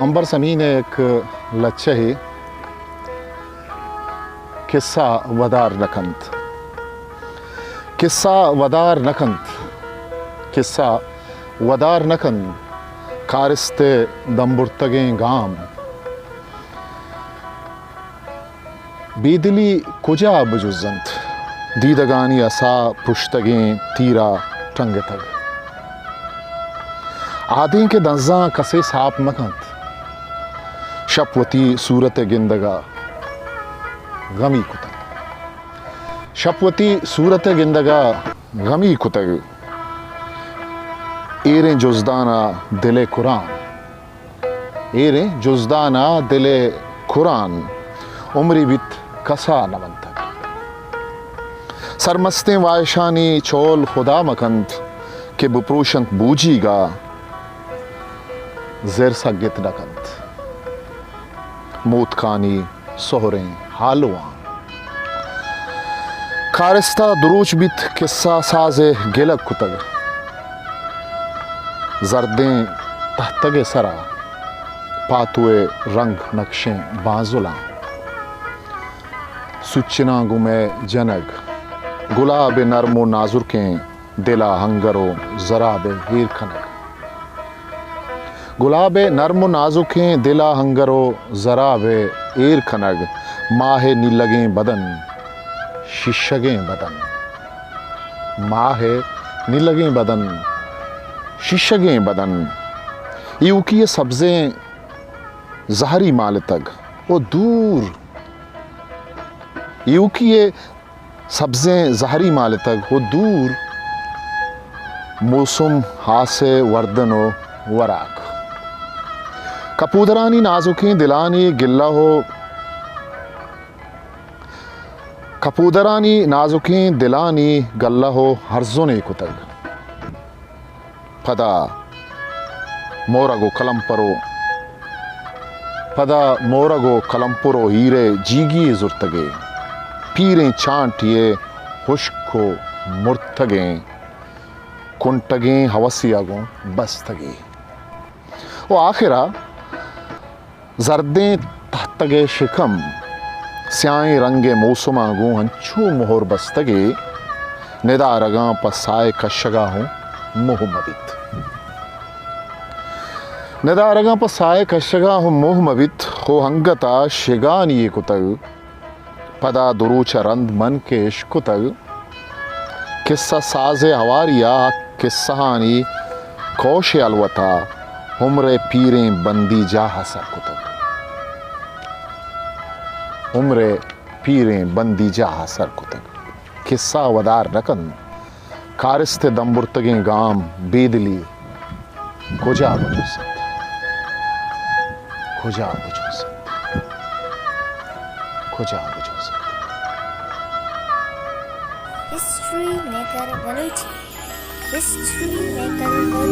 अंबर समीन एक लच्छही किस्सा वदार नखंत किस्सा वदार नखंत किस्सा वदार नखंत कारिस्ते दंबुर्तगे गाम बेदिली कुजा बजुजंत दीदगानी असा पुश्तगे तीरा टंग तग आदि के दंजा कसे साप मखंत शपवती सूरत गिंदगा गमी कुतग शपवती सूरत गिंदगा गमी कुतग एरे जुजदाना दिले कुरान एरे जुजदाना दिले कुरान उमरी बित कसा नमंतग सरमस्ते वायशानी चोल खुदा मकंत के बुप्रोशंत बूजीगा ज़ेर सगित नकंत मूत खानी सोहरें हालुआ खारिस्ता दुरूच बित किस्सा साजे गिलक कुतग जर्दें तहतगे सरा पातुए रंग नक्शें बाजुला सुचना गुमे जनग गुलाब नरमो नाजुरकें दिला हंगरो जराब हीर खनग गुलाब नरम नाजुकें दिला हंगरो जराबे एर खनग माहे नीलगें बदन शिशगें बदन माहे नीलगें बदन शिशगें बदन यूकी सब्जें जहरी माल तक वो दूर यूकी सब्जें जहरी माल तक वो दूर मौसम हासे वर्दनो वराक कपूदरानी नाजुकें दिलानी गिल्ला हो कपूदरानी नाजुकें दिलानी गल्ला हो हर्जो ने कुतग पदा मोरगो कलंपरो पदा मोरगो कलंपरो हीरे जीगी जुर्तगे पीरें चांटिए हुश्को मुर्तगे कुंटगे हवसियागो बस्तगे वो आखिरा जर्दें तहतगे शिकम स्याई रंगे मौसमा गो हंचू मोहर बस्तगे निदा रगा पसाए कशगा हूँ मोह मबित निदा रगा पसाए कशगा हूँ मोह मबित हो हंगता शिगानी कुतग पदा दुरूच रंद मन के इश्कुतग किस्सा साजे हवारिया किस्सानी कौशे अलवता उम्रे पीरें बंदी जा हसर कुतग उम्रे पीरें बंदी जा हसर कुतग किस्सा वदार रकन कारिस्ते दंबुर्तगे गाम बेदली खुजा बुजुसत खुजा बुजुसत खुजा बुजुसत History Maker Village. History Maker Village.